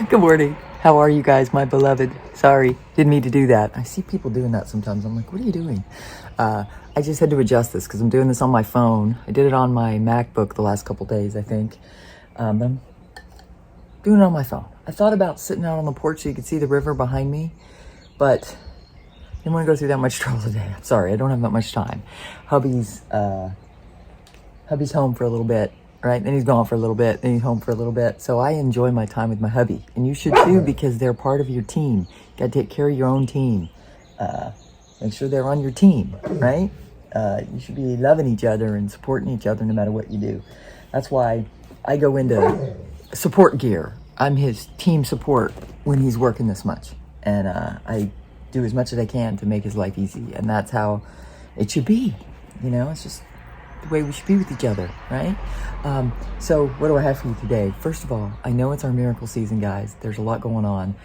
Good morning. How are you guys, my beloved? Sorry, didn't mean to do that. I see people doing that sometimes. I'm like, what are you doing? I just had to adjust this because I'm doing this on my phone. I did it on my MacBook the last couple days, I think. I'm doing it on my phone. I thought about sitting out on the porch so you could see the river behind me, but I didn't want to go through that much trouble today. I'm sorry, I don't have that much time. Hubby's home for a little bit, right? Then he's gone for a little bit, then he's home for a little bit. So I enjoy my time with my hubby. And you should too, because they're part of your team. You gotta take care of your own team. Make sure they're on your team, right? You should be loving each other and supporting each other no matter what you do. That's why I go into support gear. I'm his team support when he's working this much. And I do as much as I can to make his life easy. And that's how it should be. You know, it's just the way we should be with each other, right? So what do I have for you today? First of all, I know it's our miracle season, guys. There's a lot going on.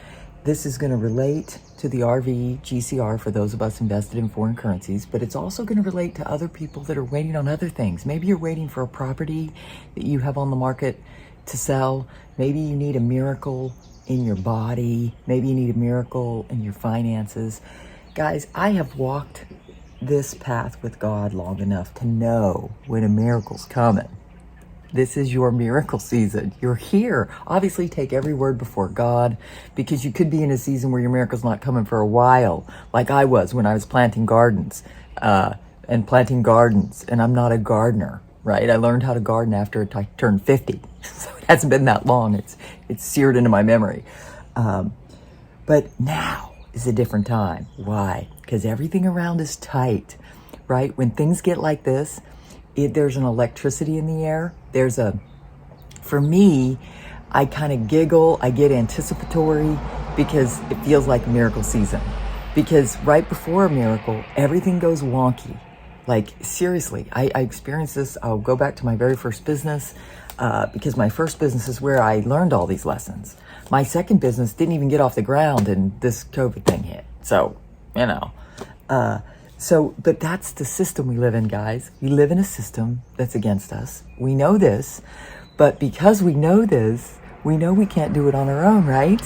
This is going to relate to the RV GCR for those of us invested in foreign currencies, but it's also going to relate to other people that are waiting on other things. Maybe you're waiting for a property that you have on the market to sell. Maybe you need a miracle in your body. Maybe you need a miracle in your finances. Guys, I have walked this path with God long enough to know when a miracle's coming. This is your miracle season. You're here. Obviously, take every word before God, because you could be in a season where your miracle's not coming for a while, like I was when I was planting gardens, and I'm not a gardener, right? I learned how to garden after I turned 50, so it hasn't been that long. It's seared into my memory. But now is a different time. Why? Because everything around is tight, right? When things get like this, there's an electricity in the air. For me, I kind of giggle, I get anticipatory because it feels like miracle season. Because right before a miracle, everything goes wonky. Like, seriously, I experienced this. I'll go back to my very first business, because my first business is where I learned all these lessons. My second business didn't even get off the ground and this COVID thing hit. So, you know, but that's the system we live in, guys. We live in a system that's against us. We know this, but because we know this, we know we can't do it on our own, right?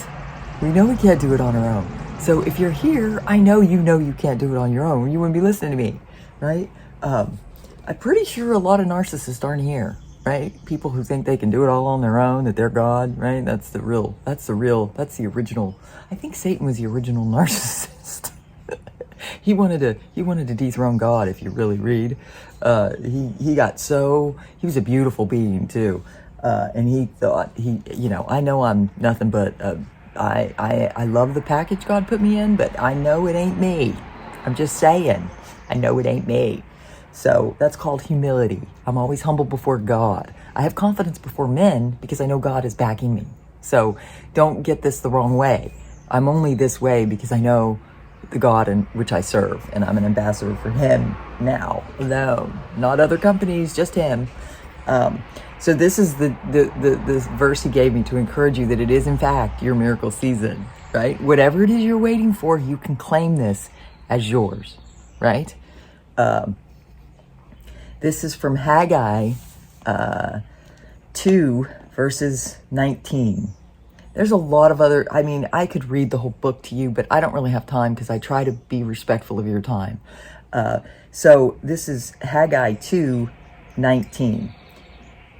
We know we can't do it on our own. So if you're here, I know you can't do it on your own. You wouldn't be listening to me, right? I'm pretty sure a lot of narcissists aren't here, right? People who think they can do it all on their own, that they're God, right? That's the original. I think Satan was the original narcissist. He wanted to dethrone God. If you really read, he was a beautiful being too, and he thought I know I'm nothing but I love the package God put me in, but I know it ain't me. I'm just saying, I know it ain't me. So that's called humility. I'm always humble before God. I have confidence before men because I know God is backing me. So don't get this the wrong way. I'm only this way because I know the God in which I serve, and I'm an ambassador for him now, alone, not other companies, just him. So this is the verse he gave me to encourage you that it is in fact your miracle season, right? Whatever it is you're waiting for, you can claim this as yours, right? This is from Haggai 2 verses 19. There's a lot of I could read the whole book to you, but I don't really have time because I try to be respectful of your time. So this is Haggai 2:19.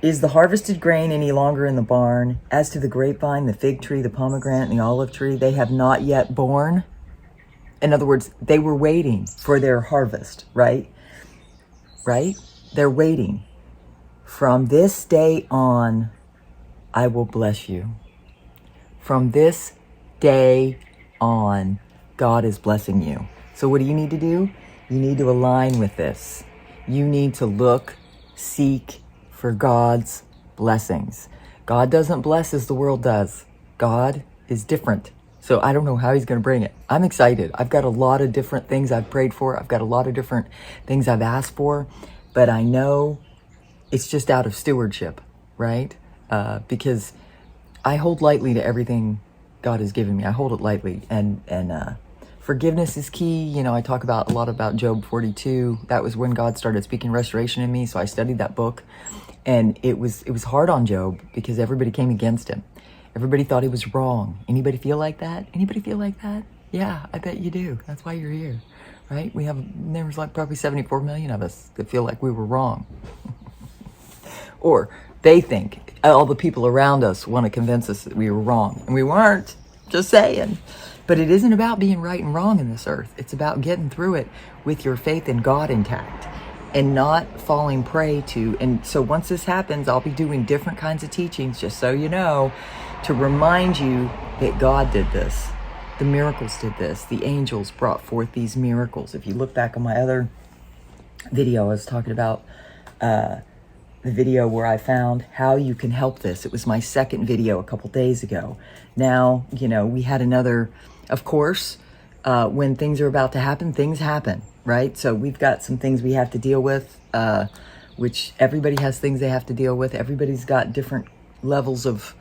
Is the harvested grain any longer in the barn? As to the grapevine, the fig tree, the pomegranate, and the olive tree, they have not yet borne. In other words, they were waiting for their harvest, right? Right? They're waiting. From this day on, I will bless you. From this day on, God is blessing you. So what do you need to do? You need to align with this. You need to look, seek for God's blessings. God doesn't bless as the world does. God is different. So I don't know how he's going to bring it. I'm excited. I've got a lot of different things I've prayed for. I've got a lot of different things I've asked for. But I know it's just out of stewardship, right? Because I hold lightly to everything God has given me. I hold it lightly, and forgiveness is key. You know, I talk a lot about Job 42. That was when God started speaking restoration in me. So I studied that book, and it was hard on Job because everybody came against him. Everybody thought he was wrong. Anybody feel like that? Anybody feel like that? Yeah, I bet you do. That's why you're here, right? There's like probably 74 million of us that feel like we were wrong. Or they think, all the people around us want to convince us that we were wrong. And we weren't, just saying. But it isn't about being right and wrong in this earth. It's about getting through it with your faith in God intact and not falling prey to. And so once this happens, I'll be doing different kinds of teachings, just so you know, to remind you that God did this. The miracles did this. The angels brought forth these miracles. If you look back on my other video, I was talking about the video where I found how you can help this. It was my second video a couple days ago. Now, we had another, of course, when things are about to happen, things happen, right? So we've got some things we have to deal with, which everybody has things they have to deal with. Everybody's got different levels of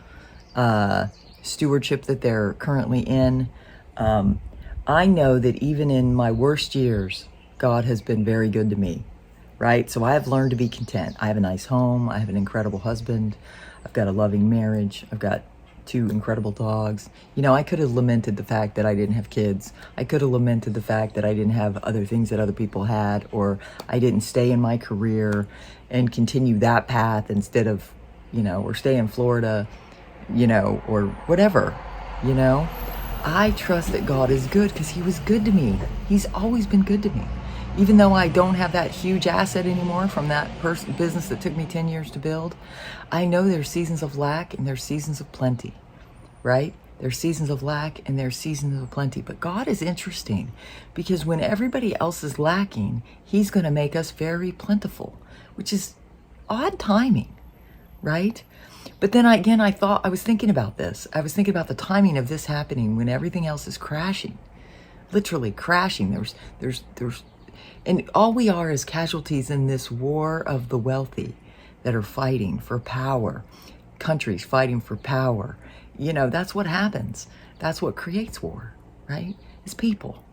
stewardship that they're currently in. I know that even in my worst years, God has been very good to me, right? So I have learned to be content. I have a nice home. I have an incredible husband. I've got a loving marriage. I've got 2 incredible dogs. I could have lamented the fact that I didn't have kids. I could have lamented the fact that I didn't have other things that other people had, or I didn't stay in my career and continue that path instead of, or stay in Florida, or whatever, I trust that God is good because he was good to me. He's always been good to me. Even though I don't have that huge asset anymore from that business that took me 10 years to build, I know there's seasons of lack and there's seasons of plenty, right? There's seasons of lack and there's seasons of plenty. But God is interesting because when everybody else is lacking, he's going to make us very plentiful, which is odd timing, right? But then again, I was thinking about this. I was thinking about the timing of this happening when everything else is crashing, literally crashing. And all we are is casualties in this war of the wealthy that are fighting for power, countries fighting for power. That's what happens. That's what creates war, right? It's people,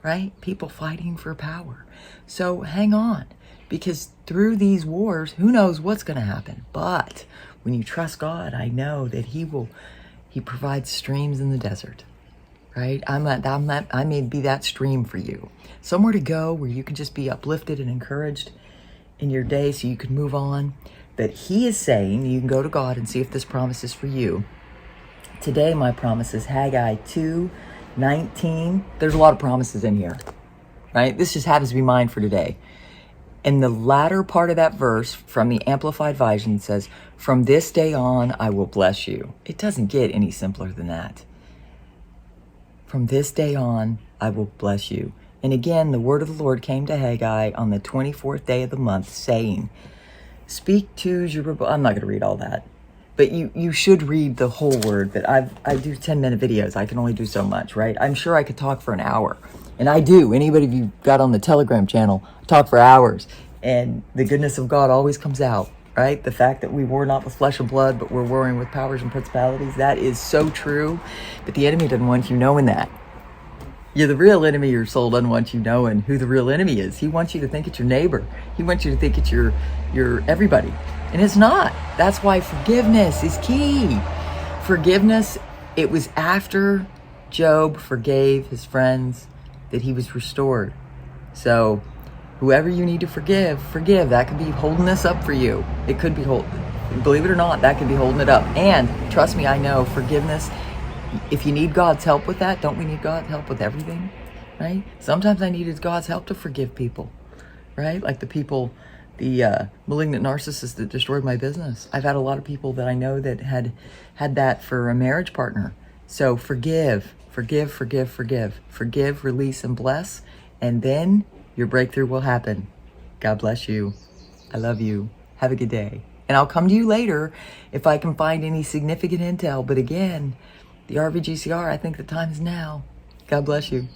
right? People fighting for power. So hang on, because through these wars, who knows what's going to happen? But when you trust God, I know that he provides streams in the desert, right? I may be that stream for you. Somewhere to go where you can just be uplifted and encouraged in your day so you can move on. But he is saying, you can go to God and see if this promise is for you. Today, my promise is Haggai 2:19. There's a lot of promises in here, right? This just happens to be mine for today. And the latter part of that verse from the Amplified Version says, from this day on, I will bless you. It doesn't get any simpler than that. From this day on, I will bless you. And again, the word of the Lord came to Haggai on the 24th day of the month, saying, speak to Zerubbabel. I'm not going to read all that, but you should read the whole word. But I do 10-minute videos. I can only do so much, right? I'm sure I could talk for an hour. And I do. Anybody you got on the Telegram channel, I talk for hours. And the goodness of God always comes out, right? The fact that we war not with flesh and blood, but we're warring with powers and principalities, that is so true. But the enemy doesn't want you knowing that. You're the real enemy. Your soul doesn't want you knowing who the real enemy is. He wants you to think it's your neighbor. He wants you to think it's your everybody. And it's not. That's why forgiveness is key. Forgiveness, it was after Job forgave his friends that he was restored. So whoever you need to forgive. That could be holding this up for you. It could be believe it or not, that could be holding it up. And trust me, I know forgiveness, if you need God's help with that, don't we need God's help with everything, right? Sometimes I needed God's help to forgive people, right? Like the malignant narcissist that destroyed my business. I've had a lot of people that I know that had that for a marriage partner. So forgive, release, and bless, and then your breakthrough will happen. God bless you. I love you. Have a good day. And I'll come to you later if I can find any significant intel. But again, the RVGCR, I think the time is now. God bless you.